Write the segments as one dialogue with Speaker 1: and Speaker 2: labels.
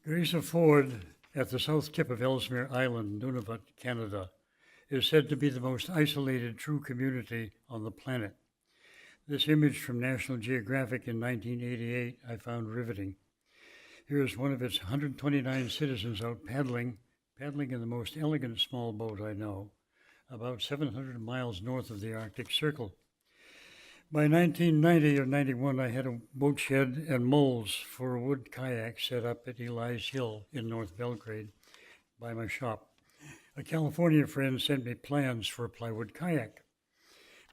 Speaker 1: Grace Ford at the south tip of Ellesmere Island, Nunavut, Canada, is said to be the most isolated true community on the planet. This image from National Geographic in 1988 I found riveting. Here is one of its 129 citizens out paddling in the most elegant small boat I know, about 700 miles north of the Arctic Circle. By 1990 or 91, I had a boat shed and molds for a wood kayak set up at Eli's Hill in North Belgrade by my shop. A California friend sent me plans for a plywood kayak.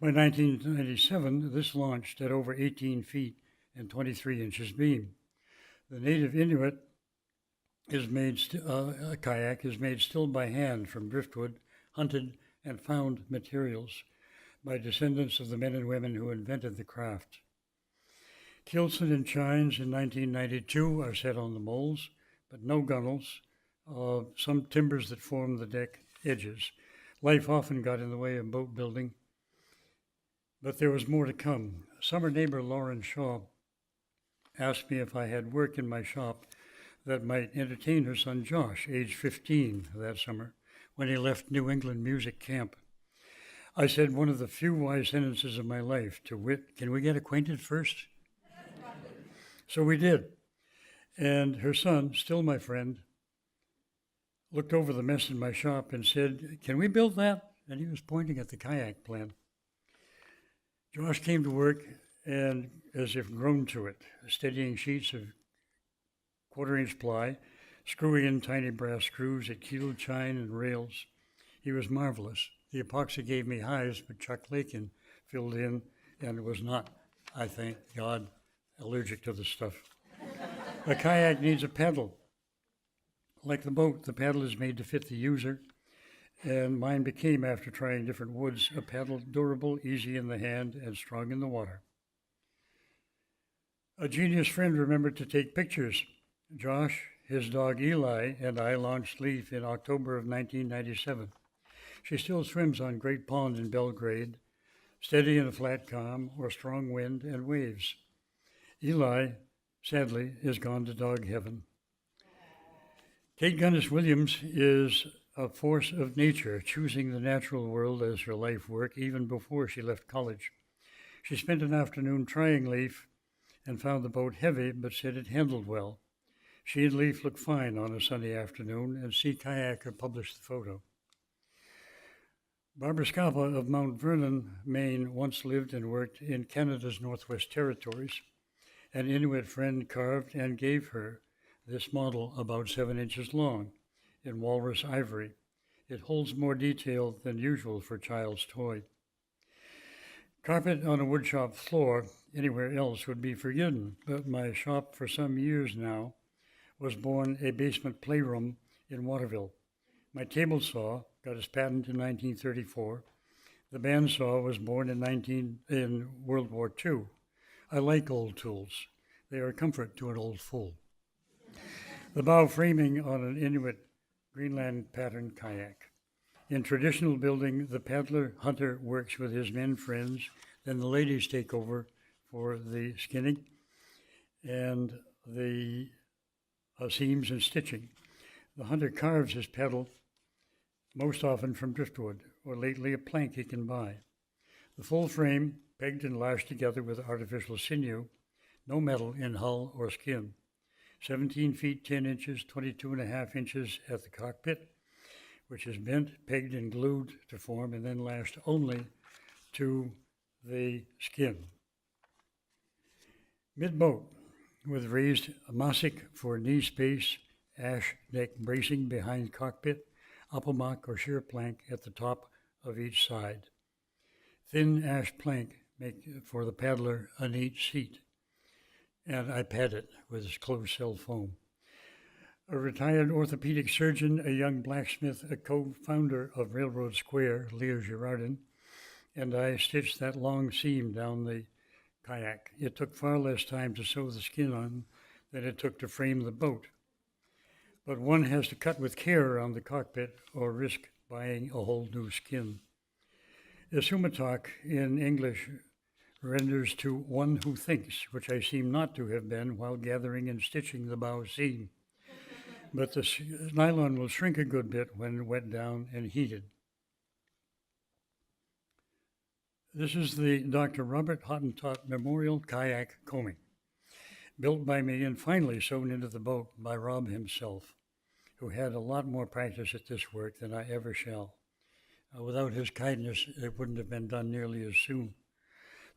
Speaker 1: By 1997, this launched at over 18 feet and 23 inches beam. The native Inuit a kayak is made still by hand from driftwood, hunted, and found materials by descendants of the men and women who invented the craft. Kilson and chines in 1992 are set on the molds, but no gunnels, some timbers that form the deck edges. Life often got in the way of boat building, but there was more to come. Summer neighbor Lauren Shaw asked me if I had work in my shop that might entertain her son Josh, age 15 that summer, when he left New England music camp. I said one of the few wise sentences of my life, to wit, can we get acquainted first? So we did. And her son, still my friend, looked over the mess in my shop and said, can we build that? And he was pointing at the kayak plan. Josh came to work and as if grown to it, steadying sheets of quarter-inch ply, screwing in tiny brass screws at keel, chine, and rails. He was marvelous. The epoxy gave me hives, but Chuck Lakin filled in and was not, I thank God, allergic to the stuff. A kayak needs a paddle. Like the boat, the paddle is made to fit the user, and mine became, after trying different woods, a paddle durable, easy in the hand, and strong in the water. A genius friend remembered to take pictures. Josh, his dog Eli, and I launched Leaf in October of 1997. She still swims on Great Pond in Belgrade, steady in a flat calm or strong wind and waves. Eli, sadly, is gone to dog heaven. Kate Gunnis Williams is a force of nature, choosing the natural world as her life work even before she left college. She spent an afternoon trying Leaf and found the boat heavy, but said it handled well. She and Leaf looked fine on a sunny afternoon, and Sea Kayaker published the photo. Barbara Scapa of Mount Vernon, Maine, once lived and worked in Canada's Northwest Territories. An Inuit friend carved and gave her this model about 7 inches long in walrus ivory. It holds more detail than usual for child's toy. Carpet on a woodshop floor anywhere else would be forgiven, but my shop for some years now was born a basement playroom in Waterville. My table saw got its patent in 1934. The bandsaw was born in World War II. I like old tools. They are a comfort to an old fool. The bow framing on an Inuit Greenland pattern kayak. In traditional building, the paddler hunter works with his men friends, then the ladies take over for the skinning and the seams and stitching. The hunter carves his paddle most often from driftwood, or lately a plank he can buy. The full frame, pegged and lashed together with artificial sinew, no metal in hull or skin. 17 feet 10 inches, 22.5 inches at the cockpit, which is bent, pegged, and glued to form, and then lashed only to the skin. Mid-boat, with raised massic for knee space, ash deck bracing behind cockpit, applemock or sheer plank at the top of each side. Thin ash plank make for the paddler a neat seat, and I pad it with closed cell foam. A retired orthopedic surgeon, a young blacksmith, a co-founder of Railroad Square, Leo Girardin, and I stitched that long seam down the kayak. It took far less time to sew the skin on than it took to frame the boat. But one has to cut with care around the cockpit or risk buying a whole new skin. Isumatak in English renders to one who thinks, which I seem not to have been while gathering and stitching the bow seam. but the nylon will shrink a good bit when wet down and heated. This is the Dr. Robert Hottentot Memorial Kayak Combing, built by me and finally sewn into the boat by Rob himself, who had a lot more practice at this work than I ever shall. Without his kindness, it wouldn't have been done nearly as soon.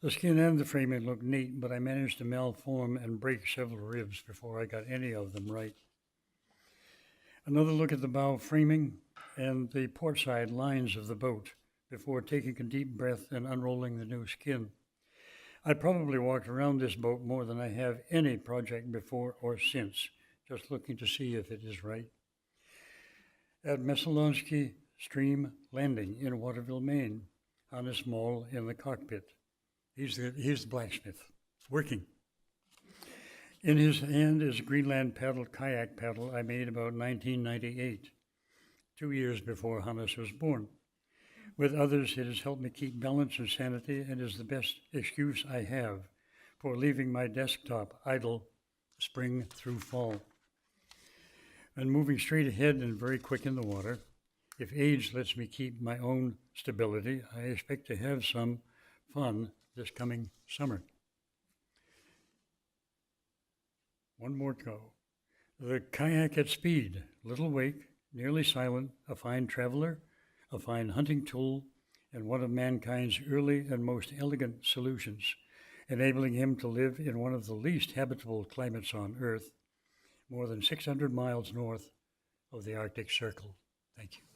Speaker 1: The skin and the framing looked neat, but I managed to malform and break several ribs before I got any of them right. Another look at the bow framing and the port side lines of the boat before taking a deep breath and unrolling the new skin. I probably walked around this boat more than I have any project before or since, just looking to see if it is right. At Messalonsky Stream Landing in Waterville, Maine, Hannes Moll in the cockpit. He's the blacksmith, working. In his hand is a Greenland kayak paddle I made about 1998, 2 years before Hannes was born. With others, it has helped me keep balance and sanity and is the best excuse I have for leaving my desktop idle spring through fall. And moving straight ahead and very quick in the water, if age lets me keep my own stability, I expect to have some fun this coming summer. One more go. The kayak at speed, little wake, nearly silent, a fine traveler, a fine hunting tool, and one of mankind's early and most elegant solutions, enabling him to live in one of the least habitable climates on Earth, more than 600 miles north of the Arctic Circle. Thank you.